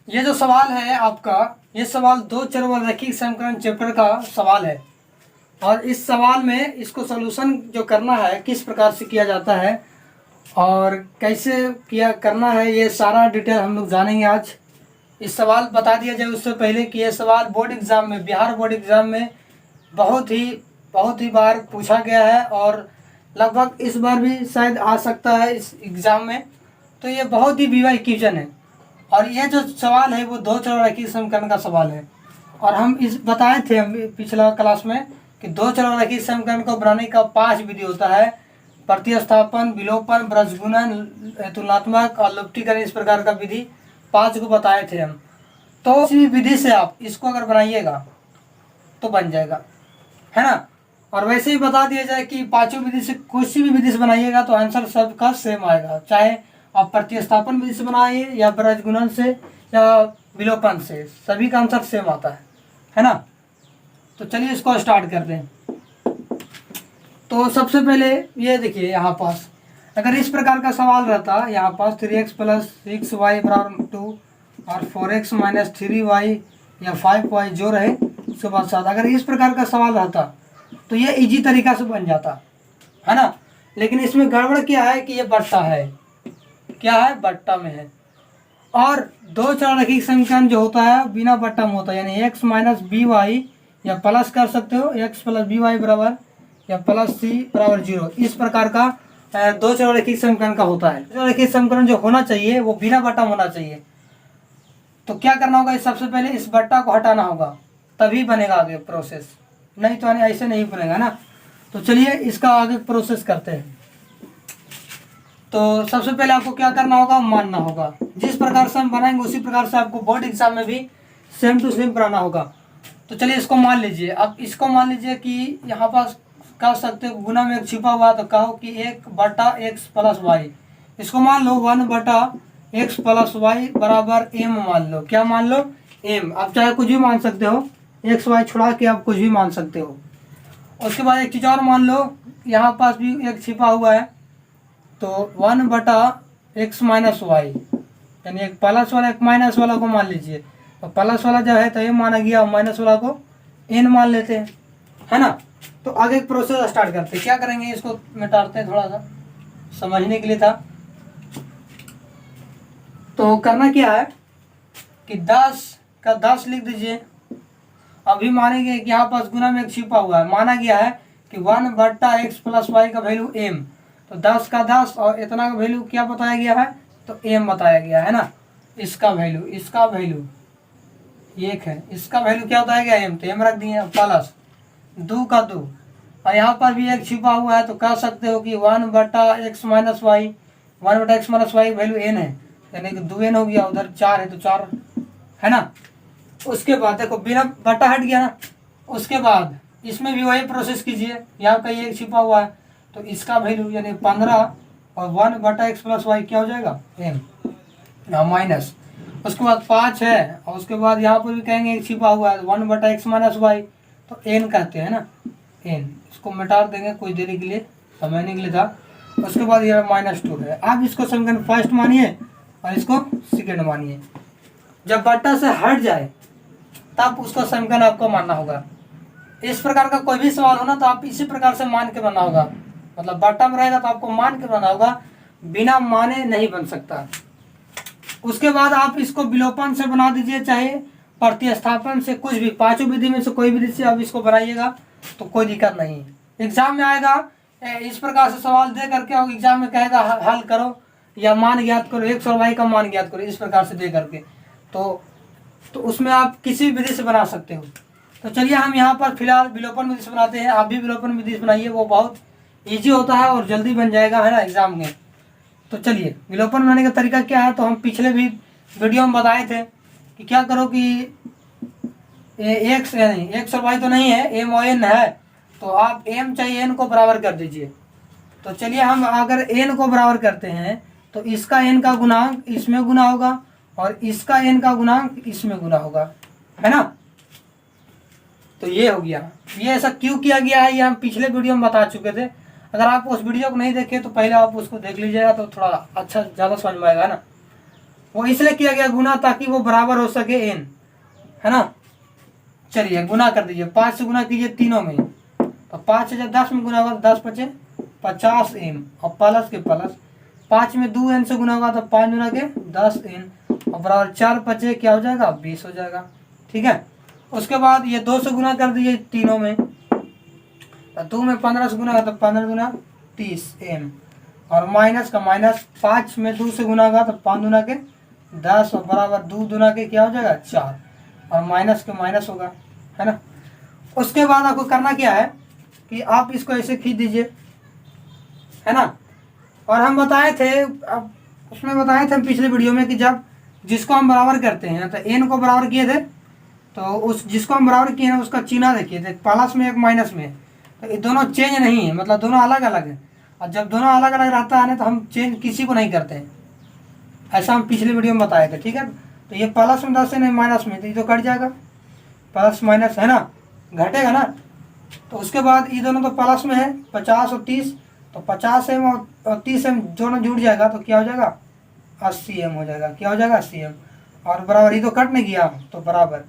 ये जो सवाल है आपका, ये सवाल दो चर व रैखिक समीकरण चैप्टर का सवाल है। और इस सवाल में इसको सॉल्यूशन जो करना है किस प्रकार से किया जाता है और कैसे किया करना है, ये सारा डिटेल हम लोग जानेंगे आज। इस सवाल बता दिया जाए उससे पहले कि ये सवाल बोर्ड एग्ज़ाम में, बिहार बोर्ड एग्ज़ाम में बहुत ही बार पूछा गया है और लगभग इस बार भी शायद आ सकता है इस एग्ज़ाम में। तो ये बहुत ही वीवाई क्वेश्चन है और ये जो सवाल है वो दो चर रैखिक समीकरण का सवाल है। और हम इस बताए थे हम पिछला क्लास में कि दो चर रैखिक समीकरण को बनाने का 5 विधि होता है: प्रतिस्थापन, विलोपन, ब्रजगुणन, तुलनात्मक और लुप्तीकरण। इस प्रकार का विधि 5 को बताए थे हम। तो इसी विधि से आप इसको अगर बनाइएगा तो बन जाएगा, है ना। और वैसे ही बता दिया जाए कि पांचों विधि से किसी भी विधि से बनाइएगा तो आंसर सबका सेम आएगा, चाहे आप प्रतिस्थापन विधि से बनाइए या ब्रजगुणन से या विलोपन से, सभी का आंसर सेम आता है ना। तो चलिए इसको स्टार्ट करते हैं। तो सबसे पहले ये देखिए, यहाँ पास अगर इस प्रकार का सवाल रहता, यहाँ पास 3x + 6y = 2 और 4x - 3y या 5y जो रहे उसके बाद 7, अगर इस प्रकार का सवाल रहता तो ये इजी तरीका से बन जाता, है ना। लेकिन इसमें गड़बड़ क्या है कि ये बट्टा है, क्या है, बट्टा में है। और दो चर रैखिक समीकरण जो होता है बिना बट्टा में होता है, यानी x - by या प्लस कर सकते हो, x + by बराबर या +c = 0। इस प्रकार का दो चर रैखिक समीकरण का होता है। दो रैखिक समीकरण जो होना चाहिए वो बिना बट्टा होना चाहिए। तो क्या करना होगा, सबसे पहले इस बट्टा को हटाना होगा, तभी बनेगा आगे प्रोसेस, नहीं तो ऐसे नहीं बनेगा ना। तो चलिए इसका आगे प्रोसेस करते हैं। तो सबसे पहले आपको क्या करना होगा, मानना होगा। जिस प्रकार से हम बनाएंगे उसी प्रकार से आपको बोर्ड एग्जाम में भी सेम टू सेम बनाना होगा। तो चलिए इसको मान लीजिए। अब इसको मान लीजिए कि यहाँ पास कह सकते हो गुना में एक छिपा हुआ, तो कहो कि 1/x + y। इसको मान लो 1/x + y बराबर m मान लो। क्या मान लो, m। आप चाहे कुछ भी मान सकते हो, x y छुड़ा के आप कुछ भी मान सकते हो। उसके बाद एक चीज़ और मान लो, यहाँ पास भी एक छिपा हुआ है, तो 1/x - y, यानी एक प्लस वाला एक माइनस वाला को मान लीजिए। तो प्लस वाला जो है तो ये माना गया, माइनस वाला को n मान लेते हैं, है ना। तो आगे एक प्रोसेस स्टार्ट करते हैं। क्या करेंगे, इसको मिटाते हैं, थोड़ा सा समझने के लिए था। तो करना क्या है कि 10 का 10 लिख दीजिए। अभी मानेंगे कि यहाँ पास गुना में एक छिपा हुआ है, माना गया है कि 1/x + y का वैल्यू m। तो 10 का 10 और इतना का वैल्यू क्या बताया गया है, तो m बताया गया है ना। इसका वैल्यू एक है, इसका वैल्यू क्या बताया गया, m। तो m रख दिए, प्लस 2 का 2 और यहाँ पर भी एक छिपा हुआ है, तो कह सकते हो कि 1/x - y, 1/x - y value n है, यानी कि 2n हो गया। उधर 4 है तो 4, है ना। उसके बाद देखो बिना बट्टा हट गया ना। उसके बाद इसमें भी वही प्रोसेस कीजिए। यहाँ कहीं एक छिपा हुआ है तो इसका वैल्यू यानी 15 और 1/x + y क्या हो जाएगा, m माइनस। उसके बाद 5 है और उसके बाद यहाँ पर भी कहेंगे एक छिपा हुआ है 1/x - y, तो n कहते हैं ना, n। इसको मिटा देंगे कुछ देरी के लिए, समझने के लिए था। उसके बाद यह -2 है। आप इसको समीकरण फर्स्ट मानिए और इसको सेकेंड मानिए। जब बट्टा से हट जाए तब उसको समीकरण आपको मानना होगा। इस प्रकार का कोई भी सवाल हो ना तो आप इसी प्रकार से मान के बनाना होगा, मतलब बट्टा में रहेगा तो आपको मान के बनाना होगा, बिना माने नहीं बन सकता। उसके बाद आप इसको विलोपन से बना दीजिए, चाहे प्रतिस्थापन से, कुछ भी, पांचों विधि में से कोई विधि से आप इसको बनाइएगा तो कोई दिक्कत नहीं। एग्जाम में आएगा इस प्रकार से सवाल दे करके और एग्जाम में कहेगा हल करो या मान ज्ञात करो, x और y का मान ज्ञात करो, इस प्रकार से दे करके, तो उसमें आप किसी विधि से बना सकते हो। तो चलिए हम यहाँ पर फिलहाल विलोपन विधि से बनाते हैं। आप भी विलोपन विधि से बनाइए, वो बहुत ईजी होता है और जल्दी बन जाएगा, है ना, एग्जाम में। तो चलिए विलोपन बनाने का तरीका क्या है, तो हम पिछले भी वीडियो में बताए थे कि क्या करो कि एक्स और वाई तो नहीं है, m और n है, तो आप m चाहिए n को बराबर कर दीजिए। तो चलिए हम अगर n को बराबर करते हैं तो इसका n का गुणांक इसमें गुना होगा और इसका n का गुणांक इसमें गुना होगा, है ना। तो ये हो गया। ये ऐसा क्यों किया गया है ये हम पिछले वीडियो में बता चुके थे। अगर आप उस वीडियो को नहीं देखे तो पहले आप उसको देख लीजिएगा तो थोड़ा अच्छा ज़्यादा समझ में आएगा ना। वो इसलिए किया गया गुना ताकि वो बराबर हो सके n, है ना। चलिए गुना कर दीजिए, 5 से गुना कीजिए तीनों में, तो 5 से जब 10 में गुना होगा तो 10 पचे 50n, और प्लस के प्लस 5 में 2n से गुना होगा तो 5 गुना के 10n, और बराबर 4 पचे क्या हो जाएगा 20 हो जाएगा। ठीक है, उसके बाद ये 2 से गुना कर दीजिए तीनों में, तो 2 में 15 से गुना होगा तो 15 गुना 30n, और माइनस का माइनस 5 में 2 से गुना होगा तो 5 गुना के 10, और बराबर 2 गुना के क्या हो जाएगा 4, और माइनस के माइनस होगा, है ना। उसके बाद आपको करना क्या है कि आप इसको ऐसे खींच दीजिए, है ना। और हम बताए थे, अब उसमें बताए थे हम पिछले वीडियो में कि जब जिसको हम बराबर करते हैं तो n को बराबर किए थे, तो उस जिसको हम बराबर किए हैं उसका चिन्ह देखिए थे, प्लस में एक माइनस में, तो ये दोनों चेंज नहीं है, मतलब दोनों अलग अलग है। और जब दोनों अलग अलग रहता है ना तो हम चेंज किसी को नहीं करते हैं, ऐसा हम पिछले वीडियो में बताए थे। ठीक है, तो ये प्लस में 10 है नहीं माइनस में, तो ये तो कट जाएगा, प्लस माइनस है ना, घटेगा ना। तो उसके बाद ये दोनों तो प्लस में है 50 और 30, तो 50m और 30m दोनों जुड़ जाएगा तो क्या हो जाएगा 80m हो जाएगा, क्या हो जाएगा 80m, और बराबर ये तो कट नहीं गया तो बराबर।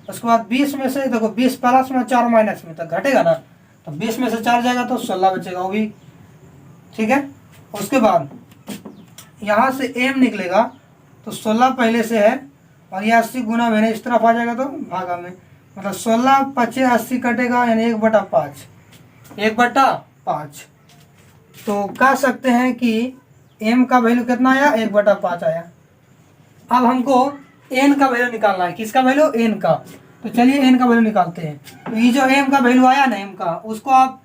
उसके बाद 20 में से देखो 20 प्लस में 4 माइनस में तो घटेगा ना, तो 20 में से 4 जाएगा तो 16 बचेगा वो भी। ठीक है, उसके बाद यहाँ से m निकलेगा तो 16 पहले से है, और ये 80 गुना मैंने इस तरफ आ जाएगा तो भागा में, मतलब 16 पचे 80 कटेगा, यानी 1/5, 1/5। तो कह सकते हैं कि m का वैल्यू कितना आया 1/5 आया। अब हमको n का वैल्यू निकालना है, किसका वैल्यू n का, तो चलिए n का वैल्यू निकालते हैं। तो ये जो m का वैल्यू आया ना m का, उसको आप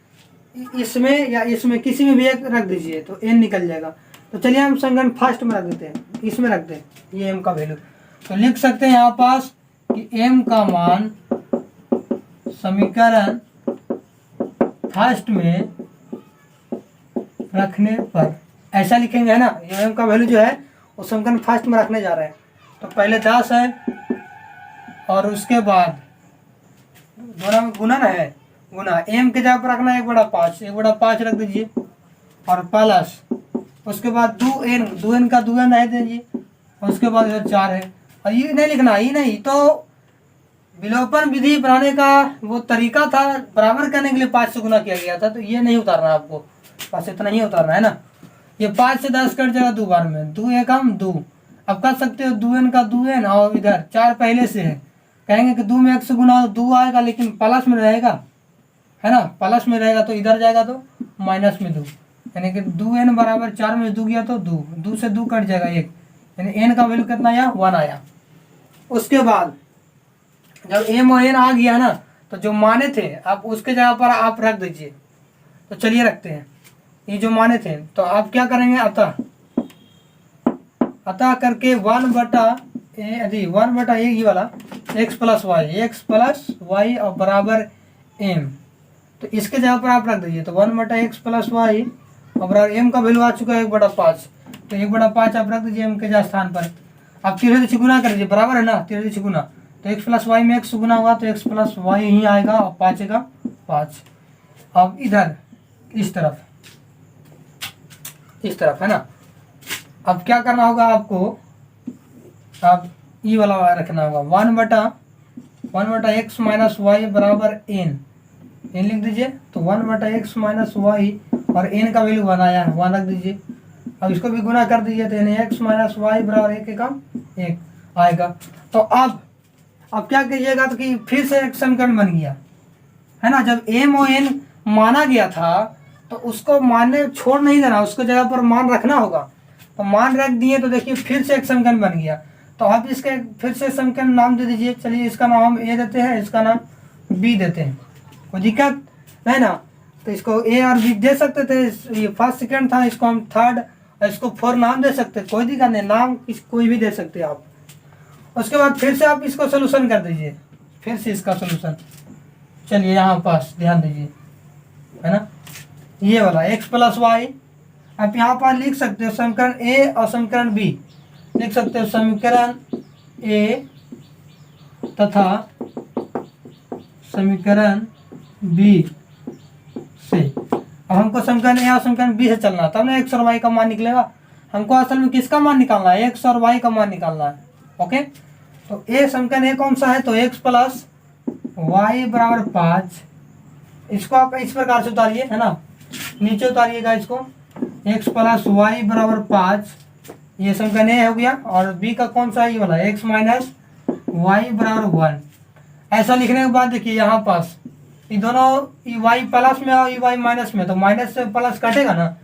इसमें या इसमें किसी में भी एक रख दीजिए तो n निकल जाएगा। तो चलिए हम समीकरण फर्स्ट में रख देते हैं, इसमें रख दें ये m का वैल्यू, तो लिख सकते हैं यहाँ पास कि m का मान समीकरण फर्स्ट में रखने पर ऐसा लिखेंगे, है ना। ये m का वैल्यू जो है वो समीकरण फर्स्ट में रखने जा रहे हैं, तो पहले 10 है और उसके बाद दोनों में गुणन है, गुना m के जगह पर रखना है 1/5, 1/5 रख दीजिए, और प्लस उसके बाद 2n का 2n रह दीजिए, और उसके बाद इधर 4 है, और ये नहीं लिखना, ये नहीं तो विलोपन विधि बनाने का वो तरीका था, बराबर करने के लिए 5 से गुना किया गया था, तो ये नहीं उतारना आपको, बस इतना ही उतारना है ना। ये 5 से 10 कट जाएगा 2 बार में, 2 एक हम 2, अब कर सकते हो 2n का 2n, और इधर 4 पहले से है, कहेंगे कि 2 में 1 से गुना 2 आएगा, लेकिन प्लस में रहेगा, है ना, प्लस में रहेगा तो इधर जाएगा तो माइनस में 2, यानी कि 2n बराबर 4 में 2 गया तो 2 से 2 कट जाएगा 1, यानी n का वैल्यू कितना आया 1 आया। उसके बाद जब m और n आ गया ना, तो जो माने थे आप उसके जगह पर आप रख दीजिए। तो चलिए रखते हैं, ये जो माने थे तो आप क्या करेंगे, अतः करके 1/1 ये वाला x प्लस वाई और बराबर m, तो इसके जगह पर आप रख दीजिए, तो 1/x प्लस वाई और बराबर m का वैल्यू आ चुका है 1/5, तो 1/5 आप रख दीजिए m के स्थान पर। आप 3 से गुना कर दीजिए, बराबर है ना, 3 से गुना, तो x प्लस वाई में x गुना होगा तो x प्लस वाई ही आएगा, और 5 का 5। अब इधर इस तरफ है ना, अब क्या करना होगा आपको, अब ये वाला रखना होगा 1/x माइनस वाई बराबर n लिख दीजिए, तो 1/x माइनस वाई और n का वैल्यू 1 आया है, 1 रख दीजिए। अब इसको भी गुना कर दीजिए, तो यानी x माइनस वाई बराबर 1 आएगा। तो अब क्या कीजिएगा, तो कि फिर से एक समीकरण बन गया, है ना। जब m और n माना गया था तो उसको मानने छोड़ नहीं देना, उसको जगह पर मान रखना होगा, तो मान रख दिए, तो देखिए फिर से एक समीकरण बन गया। तो आप इसके फिर से समीकरण नाम दे दीजिए, चलिए इसका नाम हम a देते हैं, इसका नाम b देते हैं, कोई दिक्कत नहीं ना। तो इसको a और b दे सकते थे, ये फर्स्ट सेकंड था, इसको हम थर्ड और इसको 4 नाम दे सकते, कोई दिक्कत नहीं, नाम कोई भी दे सकते आप। उसके बाद फिर से आप इसको सोल्यूशन कर दीजिए, फिर से इसका सोल्यूशन, चलिए यहाँ पास ध्यान दीजिए, है ना, ये वाला x प्लस वाई, आप यहाँ पर लिख सकते हो समीकरण a और समीकरण b, लिख सकते हो समीकरण a तथा समीकरण b से। अब हमको समीकरण a और समीकरण b से चलना, तब ना x और y का मान निकलेगा। हमको असल में किसका मान निकालना है, एक्स और वाई का मान निकालना है। ओके, तो ए समीकरण ए कौन सा है, तो एक्स प्लस वाई बराबर 5, इसको आप इस प्रकार से उतारिए, है ना, नीचे उतारिएगा इसको, एक्स प्लस वाई बराबर 5, ये समीकरण ए हो गया। और बी का कौन सा है, ये वाला एक्स माइनस वाई बराबर 1। ऐसा लिखने के बाद देखिए यहाँ पास ये दोनों, ई वाई प्लस में और ई वाई माइनस में, तो माइनस से प्लस कटेगा ना,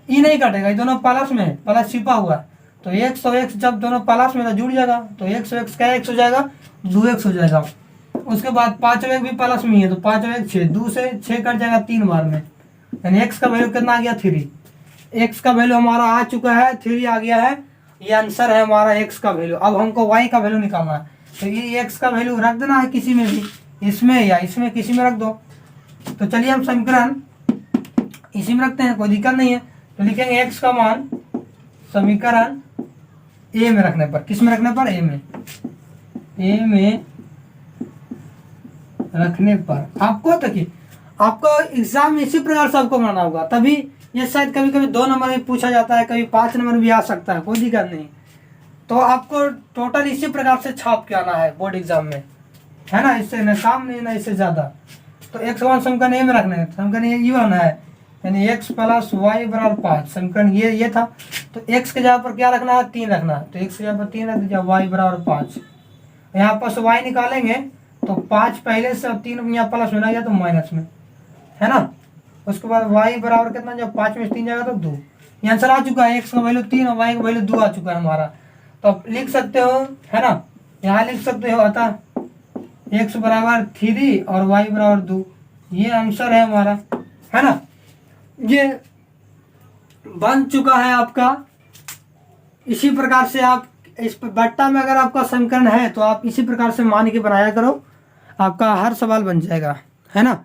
ई नहीं कटेगा, ये दोनों प्लस में है, प्लस छिपा हुआ, तो एक्स और एक्स जब दोनों प्लस में तो जुड़ जाएगा, तो एक्स एक्स का एक्स हो जाएगा, 2x हो जाएगा। उसके बाद 5 भी प्लस में ही है, तो 5 और 1 6, 2 से 6 कट जाएगा 3 बार में, यानी एक्स का वैल्यू कितना आ गया 3। एक्स का वैल्यू हमारा आ चुका है, 3 आ गया है, ये आंसर है हमारा एक्स का वैल्यू। अब हमको वाई का वैल्यू निकालना है, तो ये एक्स का वैल्यू रख देना है किसी में भी, इसमें या इसमें किसी में रख दो। तो चलिए हम समीकरण इसी में रखते हैं, कोई दिक्कत नहीं है। तो लिखेंगे एक्स का मान समीकरण ए में रखने पर, किस में रखने पर, ए में रखने पर आपको देखिए, आपको एग्जाम इसी प्रकार से आपको बनाना होगा, तभी ये शायद कभी कभी 2 नंबर में पूछा जाता है, कभी 5 नंबर भी आ सकता है, कोई दिक्कत नहीं। तो आपको टोटल इसी प्रकार से छाप के आना है बोर्ड एग्जाम में, है ना, इससे न काम नहीं ना इससे ज़्यादा। तो एक्स वन समीकरण ए में रखना है, समीकरण ये होना है, यानी एक्स प्लस वाई बराबर 5, समीकरण ये था। तो एक्स के जगह पर क्या रखना है, 3 रखना है, तो एक्स के जगह पर 3 रख दीजिए, वाई बराबर 5। यहाँ पर से वाई निकालेंगे तो 5 पहले से, 3 यहाँ प्लस में ना गया तो माइनस में, है ना। उसके बाद वाई बराबर कितना, जब 5 में 3 जाएगा तो 2, ये आंसर आ चुका है। एक्स का वैल्यू 3 और वाई का वैल्यू 2 आ चुका है हमारा। तो आप लिख सकते हो, है ना, यहाँ लिख सकते हो, अतः एक्स बराबर 3 और वाई बराबर 2, ये आंसर है हमारा, है ना। ये बन चुका है आपका। इसी प्रकार से आप इस बट्टा में अगर आपका समीकरण है तो आप इसी प्रकार से मान के बनाया करो, आपका हर सवाल बन जाएगा, है ना।